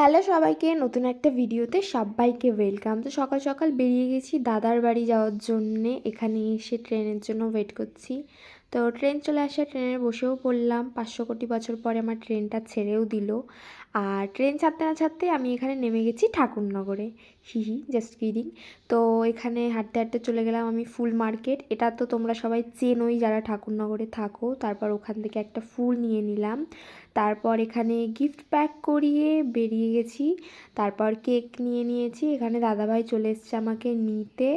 Hello সবাইকে, নতুন একটা ভিডিওতে সবাইকে ওয়েলকাম। তো সকাল সকাল বেরিয়ে গেছি দাদার বাড়ি যাওয়ার জন্যে। এখানে এসে ট্রেনের জন্য ওয়েট করছি। তো ট্রেন চলে আসে, ট্রেনে বসেও পড়লাম। 500 কোটি বছর পরে আমার ট্রেনটা ছেড়েও দিল। আর ট্রেন ছাড়তে না ছাড়তে আমি এখানে নেমে গেছি ঠাকুরনগরে। Just kidding. তো এখানে হাঁটতে হাঁটতে চলে গেলাম আমি ফুল মার্কেট। এটা তো তোমরা সবাই চেনোই যারা ঠাকুরনগরে থাকো। তারপর ওখান থেকে একটা ফুল নিয়ে নিলাম। তারপর এখানে গিফট প্যাক করিয়ে বেরিয়ে গেছি। তারপর কেক নিয়ে নিয়েছি। এখানে দাদাভাই চলে এসছে আমাকে নিতে।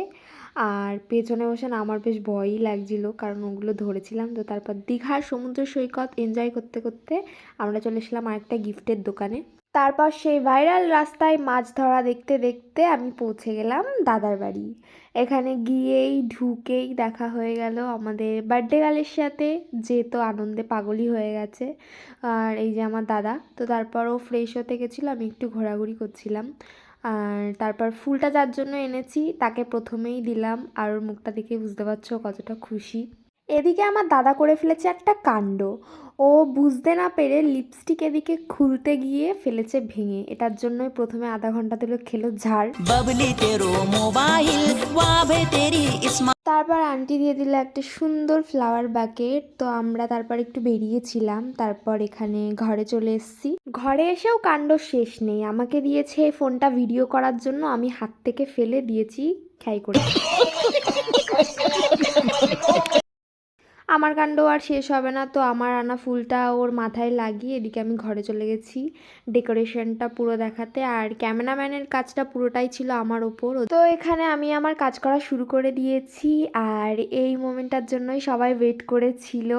আর পেছনে বসে না আমার বেশ ভয়ই লাগছিল, কারণ ওগুলো ধরেছিলাম। তো তারপর দীঘার সমুদ্র সৈকত এনজয় করতে করতে আমরা চলে এসলাম আরেকটা গিফটের দোকানে। তারপর সেই ভাইরাল রাস্তায় মাছ ধরা দেখতে দেখতে আমি পৌঁছে গেলাম দাদার বাড়ি। এখানে গিয়েই ঢুকেই দেখা হয়ে গেল আমাদের বার্থডে গার্লের সাথে, যে তো আনন্দে পাগলই হয়ে গেছে। আর এই যে আমার দাদা, তো তারপর ও ফ্রেশ হতে গেছিলো, আমি একটু ঘোরাঘুরি করছিলাম। আর তারপর ফুলটা যার জন্য এনেছি তাকে প্রথমেই দিলাম, আর ওর মুখটা দেখে বুঝতে পারছো কতটা খুশি। এদিকে আমার দাদা করে ফেলেছে একটা কাণ্ড। ও বুঝতে না পেরে লিপস্টিক এদিকে খুলতে গিয়ে ফেলেছে ভেঙে। এটার জন্যই প্রথমে আধা ঘন্টা ধরে খেলো ঝাড়। তারপর আন্টি দিয়ে দিল একটা সুন্দর ফ্লাওয়ার বাকেট। তো আমরা তারপর একটু বেরিয়েছিলাম। তারপর এখানে ঘরে চলে এসেছি। ঘরে এসেও কাণ্ড শেষ নেই। আমাকে দিয়েছে ফোনটা ভিডিও করার জন্য, আমি হাত থেকে ফেলে দিয়েছি খাই করে। আমার কাণ্ড আর শেষ হবে না। তো আমার আনা ফুলটা ওর মাথায় লাগিয়ে এদিকে আমি ঘরে চলে গেছি ডেকোরেশনটা পুরো দেখাতে। আর ক্যামেরাম্যানের কাজটা পুরোটাই ছিল আমার ওপর। তো এখানে আমি আমার কাজ করা শুরু করে দিয়েছি। আর এই মোমেন্টটার জন্যই সবাই ওয়েট করেছিল।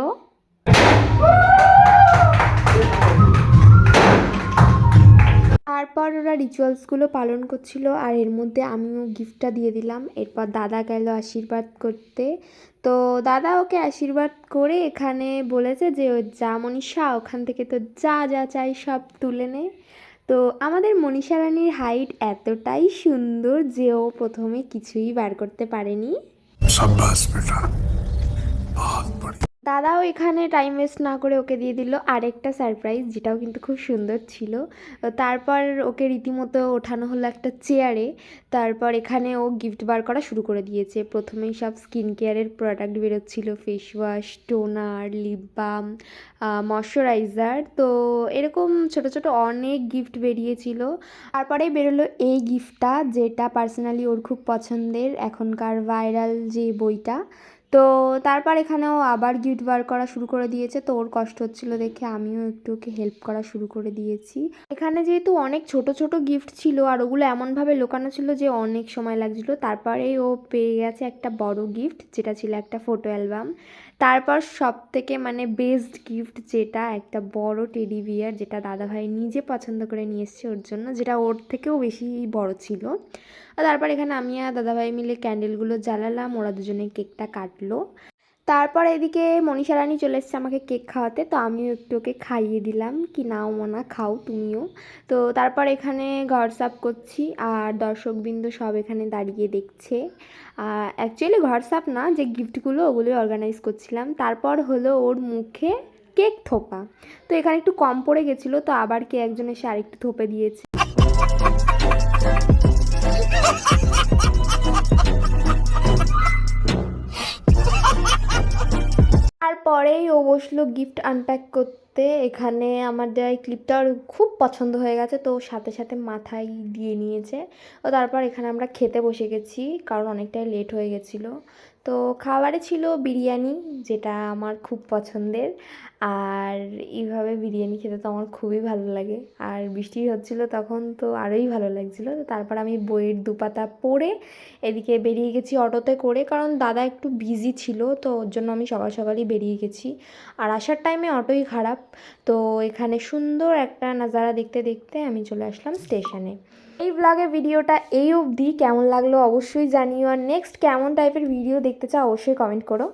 তারপর ওরা রিচুয়ালসগুলো পালন করছিল, আর এর মধ্যে আমিও গিফটটা দিয়ে দিলাম। এরপর দাদা গেল আশীর্বাদ করতে। তো দাদা ওকে আশীর্বাদ করে এখানে বলেছে যে ও যা মনীষা, ওখান থেকে তো যা যা চাই সব তুলে নে। তো আমাদের মনীষা রানীর হাইট এতটাই সুন্দর যে ও প্রথমে কিছুই বার করতে পারেনি। দাদাও এখানে টাইম ওয়েস্ট না করে ওকে দিয়ে দিল আরেকটা সারপ্রাইজ, যেটাও কিন্তু খুব সুন্দর ছিল। তারপর ওকে রীতিমতো ওঠানো হলো একটা চেয়ারে। তারপর এখানে ও গিফট বার করা শুরু করে দিয়েছে। প্রথমেই সব স্কিন কেয়ারের প্রোডাক্ট বেরোচ্ছিল, face wash, toner, lip balm, moisturizer. তো এরকম ছোট ছোট অনেক গিফট বেরিয়েছিল। তারপরে বেরোলো এই গিফটটা, যেটা পার্সোনালি ওর খুব পছন্দের, এখনকার ভাইরাল যে বইটা। তো তারপর এখানেও আবার গিফট বার করা শুরু করে দিয়েছে। তো ওর কষ্ট হচ্ছিলো দেখে আমিও একটু ওকে হেল্প করা শুরু করে দিয়েছি। এখানে যেহেতু অনেক ছোট ছোট গিফট ছিল, আর ওগুলো এমনভাবে লোকানো ছিল যে অনেক সময় লাগছিলো। তারপরেই ও পেয়ে গেছে একটা বড় গিফট, যেটা ছিল একটা ফটো অ্যালবাম। তারপর সব থেকে মানে বেস্ট গিফট, যেটা একটা বড় টেডি বিয়ার, যেটা দাদাভাই নিজে পছন্দ করে নিয়ে এসছে ওর জন্য, যেটা ওর থেকেও বেশি বড় ছিল। আর তারপর এখানে আমি আর দাদাভাই মিলে ক্যান্ডেলগুলো জ্বালালাম, ওরা দুজনে কেকটা কাটলো। তারপর এদিকে মনীষা রানী চলে এসছে আমাকে কেক খাওয়াতে। তো আমিও একটু ওকে খাইয়ে দিলাম, কি নাও মনা খাও তুমিও। তো তারপর এখানে ঘর সাফ করছি, আর দর্শকবৃন্দ সব এখানে দাঁড়িয়ে দেখছে। অ্যাকচুয়ালি ঘর সাফ না, যে গিফটগুলো ওগুলোই অর্গানাইজ করছিলাম। তারপর হলো ওর মুখে কেক থোপা। তো এখানে একটু কম পড়ে গেছিলো, তো আবার কে একজন এসে আরেকটু থোপে দিয়েছে। তারপরেই ও বসলো গিফট আনপ্যাক করতে। এখানে আমার দেওয়া ক্লিপটা ওর খুব পছন্দ হয়ে গেছে, তো সাথে সাথে মাথায় দিয়ে নিয়েছে। ও তারপর এখানে আমরা খেতে বসে গেছি, কারণ অনেকটাই লেট হয়ে গেছিলো। তো খাবারে ছিল বিরিয়ানি, যেটা আমার খুব পছন্দের। আর এইভাবে বিরিয়ানি খেতে তো আমার খুবই ভালো লাগে। আর বৃষ্টি হচ্ছিলো তখন, তো আরোই ভালো লাগছিলো। তো তারপর আমি বইয়ের দুপাতা পড়ে এদিকে বেরিয়ে গেছি অটোতে করে, কারণ দাদা একটু বিজি ছিল, তো ওর জন্য আমি সকাল সকালই বেরিয়ে গেছি। আর আসার টাইমে অটোই খারাপ। তো এখানে সুন্দর একটা নাজারা দেখতে দেখতে আমি চলে আসলাম স্টেশনে। এই ব্লগের ভিডিওটা এই অবধি। কেমন লাগলো অবশ্যই জানিও, আর নেক্সট কেমন টাইপের ভিডিও দেখতে চাও অবশ্যই কমেন্ট করো।